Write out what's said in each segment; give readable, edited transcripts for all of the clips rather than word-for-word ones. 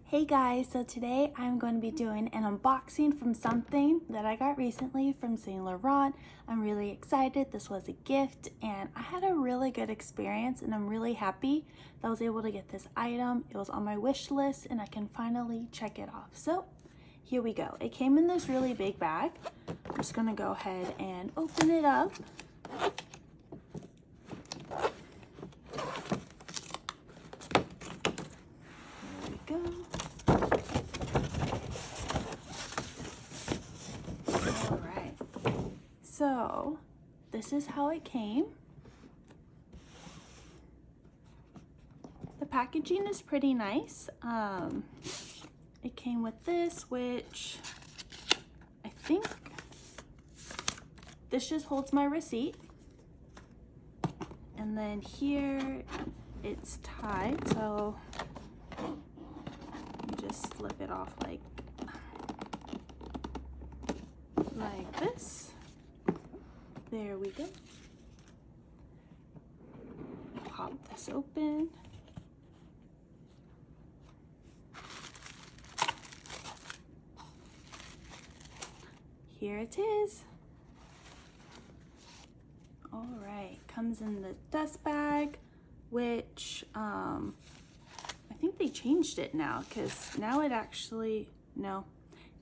Hey guys, so today I'm going to be doing an unboxing from something that I got recently from Saint Laurent. I'm really excited. This was a gift and I had a really good experience and I'm really happy that I was able to get this item. It was on my wish list and I can finally check it off. So here we go. It came in this really big bag. I'm just going to go ahead and open it up. There we go. So this is how it came. The packaging is pretty nice. It came with this, which I think this just holds my receipt. And then here it's tied, so you just slip it off like this. There we go. Pop this open. Here it is. All right, comes in the dust bag, which I think they changed it now because now it actually, no,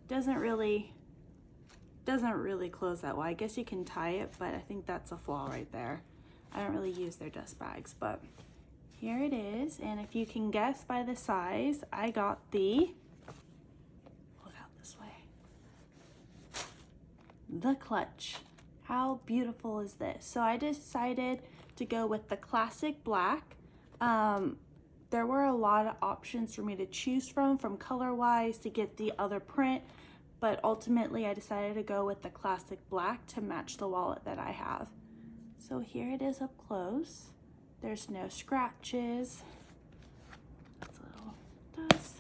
doesn't really close that well. I guess you can tie it, but I think that's a flaw right there. I don't really use their dust bags, but here it is. And if you can guess by the size, I got the, hold out this way, the clutch. How beautiful is this? So I decided to go with the classic black. There were a lot of options for me to choose from color-wise to get the other print, but ultimately I decided to go with the classic black to match the wallet that I have. So here it is up close. There's no scratches. That's a little dust.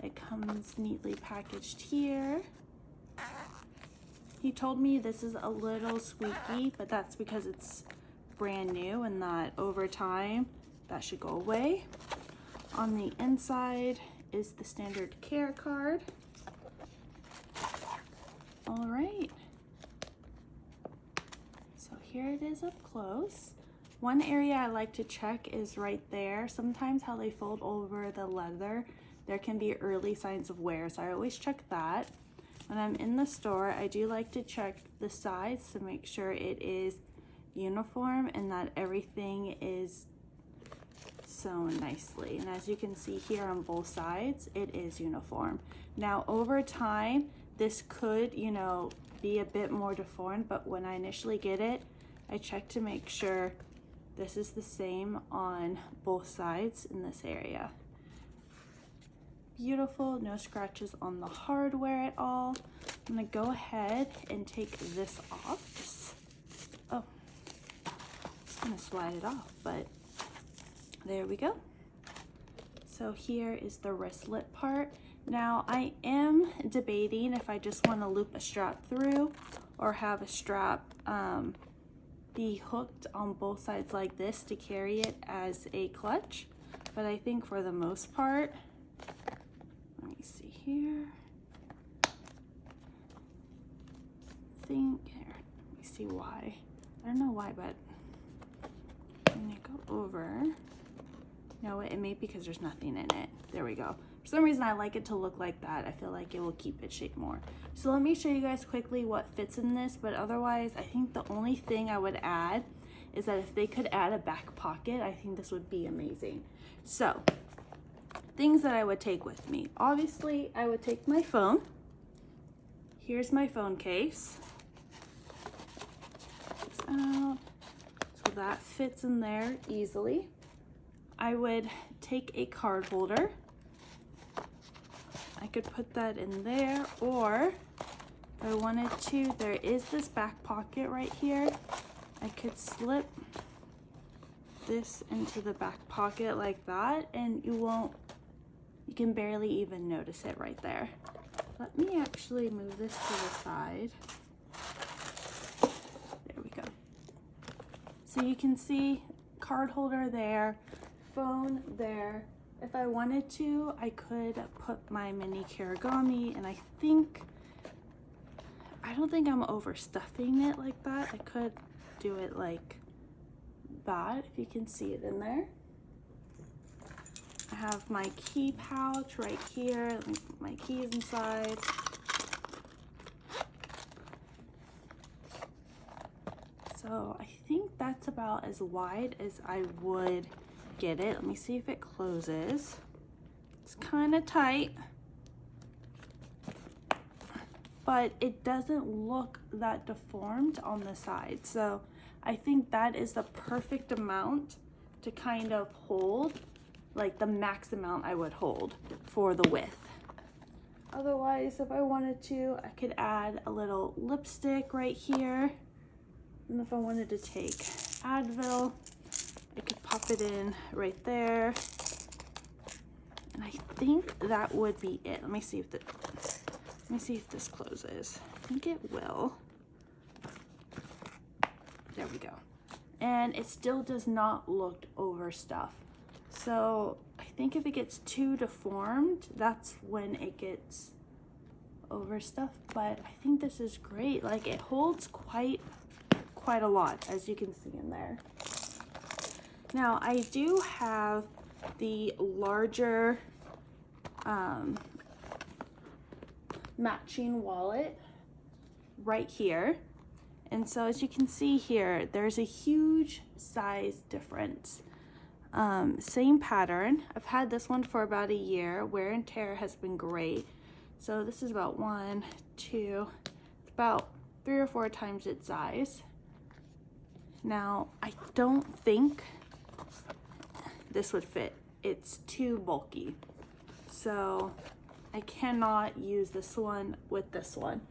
It comes neatly packaged here. He told me this is a little squeaky, but that's because it's brand new and that over time that should go away. On the inside is the standard care card. All right, so here it is up close. One area I like to check is right there. Sometimes how they fold over the leather, there can be early signs of wear, so I always check that. When I'm in the store, I do like to check the sides to make sure it is uniform and that everything is sewn nicely. And as you can see here on both sides, it is uniform. Now over time, this could, you know, be a bit more deformed, but when I initially get it, I check to make sure this is the same on both sides in this area. Beautiful, no scratches on the hardware at all. I'm gonna go ahead and take this off. Oh, I'm gonna slide it off, but there we go. So here is the wristlet part. Now I am debating if I just want to loop a strap through or have a strap be hooked on both sides like this to carry it as a clutch. But I think for the most part, let me see here. Let me see why. I don't know why, but I'm gonna go over. No, it may be because there's nothing in it. There we go. For some reason, I like it to look like that. I feel like it will keep it shaped more. So let me show you guys quickly what fits in this, but otherwise, I think the only thing I would add is that if they could add a back pocket, I think this would be amazing. So, things that I would take with me. Obviously, I would take my phone. Here's my phone case. So that fits in there easily. I would take a card holder. I could put that in there, or if I wanted to, there is this back pocket right here. I could slip this into the back pocket like that, and you can barely even notice it right there. Let me actually move this to the side. There we go. So you can see card holder there, phone there, If I wanted to, I could put my mini kirigami, and I don't think I'm overstuffing it like that. I could do it like that, if you can see it in there. I have my key pouch right here. Let me put my keys inside. So I think that's about as wide as I would get it. Let me see if it closes. It's kind of tight, but it doesn't look that deformed on the side. So I think that is the perfect amount to kind of hold, like the max amount I would hold for the width. Otherwise, if I wanted to, I could add a little lipstick right here. And if I wanted to take Advil, I could pop it in right there. And I think that would be it. Let me see if this closes. I think it will. There we go. And it still does not look overstuffed. So I think if it gets too deformed, that's when it gets overstuffed. But I think this is great. Like, it holds quite a lot, as you can see in there. Now I do have the larger matching wallet right here, and so as you can see here, there's a huge size difference. Same pattern. I've had this one for about a year. Wear and tear has been great. So this is about 1, 2, it's about 3 or 4 times its size. Now, I don't think this would fit. It's too bulky. So I cannot use this one with this one.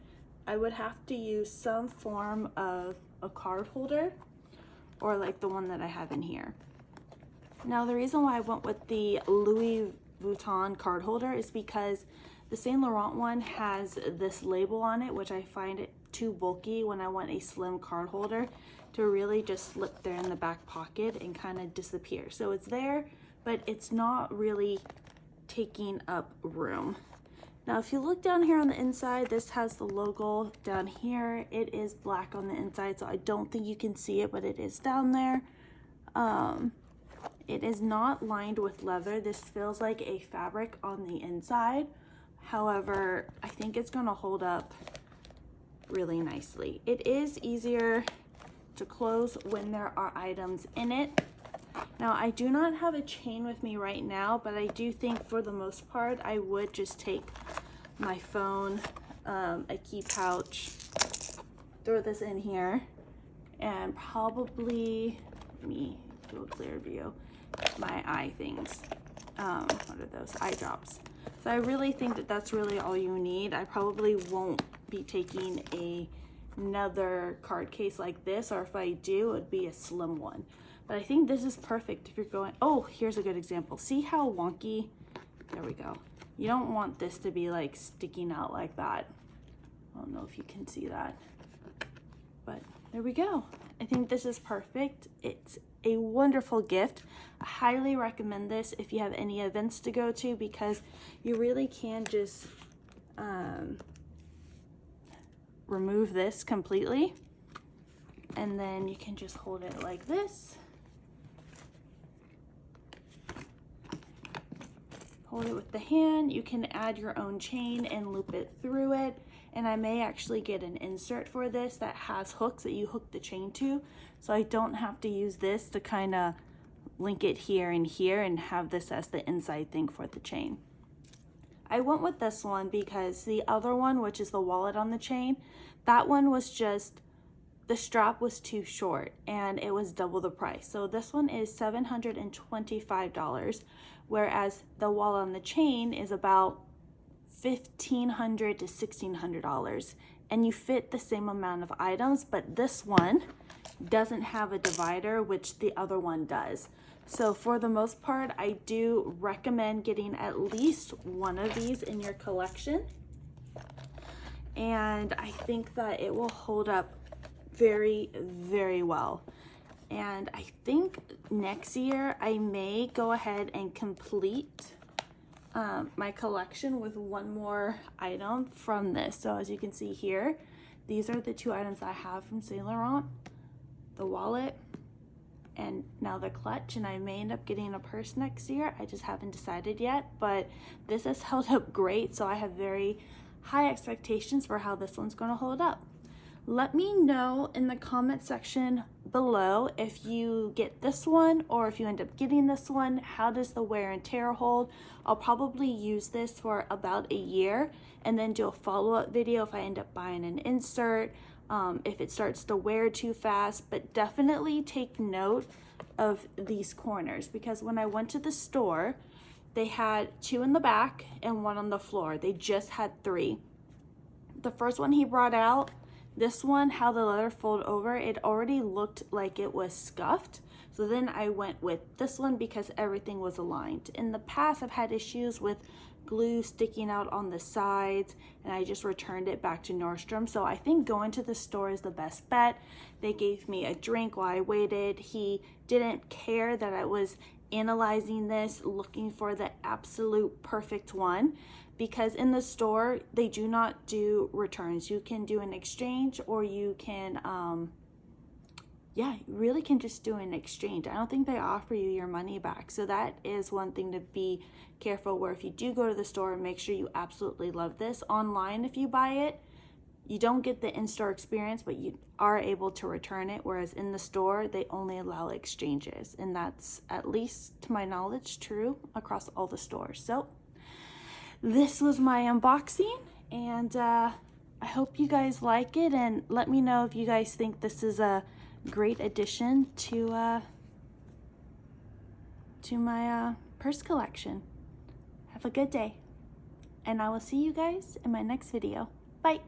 I would have to use some form of a card holder, or like the one that I have in here. Now, the reason why I went with the Louis Vuitton card holder is because the Saint Laurent one has this label on it, which I find it too bulky when I want a slim card holder to really just slip there in the back pocket and kind of disappear. So it's there, but it's not really taking up room. Now, if you look down here on the inside, this has the logo down here. It is black on the inside, so I don't think you can see it, but it is down there. It is not lined with leather. This feels like a fabric on the inside. However, I think it's gonna hold up really nicely. It is easier to close when there are items in it. Now, I do not have a chain with me right now, but I do think for the most part, I would just take my phone, a key pouch, throw this in here, and probably, let me do a clear view, my eye things. What are those? Eye drops. So I really think that that's really all you need. I probably won't be taking another card case like this, or if I do, it would be a slim one. But I think this is perfect if you're going, oh, here's a good example. See how wonky, there we go. You don't want this to be like sticking out like that. I don't know if you can see that, but there we go. I think this is perfect. It's a wonderful gift. I highly recommend this if you have any events to go to, because you really can just remove this completely, and then you can just hold it like this. Hold it with the hand. You can add your own chain and loop it through it. And I may actually get an insert for this that has hooks that you hook the chain to, so I don't have to use this to kind of link it here and have this as the inside thing for the chain. I went with this one because the other one, which is the wallet on the chain, that one was just, the strap was too short and it was double the price. So this one is $725, whereas the wallet on the chain is about $1,500 to $1,600, and you fit the same amount of items, but this one doesn't have a divider, which the other one does. So for the most part, I do recommend getting at least one of these in your collection, and I think that it will hold up very, very well. And I think next year I may go ahead and complete my collection with one more item from this. So as you can see here, these are the 2 items I have from Saint Laurent, the wallet and now the clutch, and I may end up getting a purse next year. I just haven't decided yet, but this has held up great, so I have very high expectations for how this one's going to hold up. Let me know in the comment section below if you get this one or if you end up getting this one. How does the wear and tear hold? I'll probably use this for about a year and then do a follow-up video if I end up buying an insert, if it starts to wear too fast. But definitely take note of these corners, because when I went to the store, they had 2 in the back and 1 on the floor. They just had 3. The first one he brought out, this one, how the leather folded over, it already looked like it was scuffed. So then I went with this one because everything was aligned. In the past, I've had issues with glue sticking out on the sides, and I just returned it back to Nordstrom. So I think going to the store is the best bet. They gave me a drink while I waited. He didn't care that I was analyzing this, looking for the absolute perfect one, because in the store they do not do returns. You can do an exchange, or you can yeah, you really can just do an exchange. I don't think they offer you your money back. So that is one thing to be careful, where if you do go to the store, make sure you absolutely love this. Online, if you buy it, you don't get the in-store experience, but you are able to return it, whereas in the store they only allow exchanges, and that's, at least to my knowledge, true across all the stores. So this was my unboxing, and I hope you guys like it, and let me know if you guys think this is a great addition to my purse collection. Have a good day, and I will see you guys in my next video. Bye.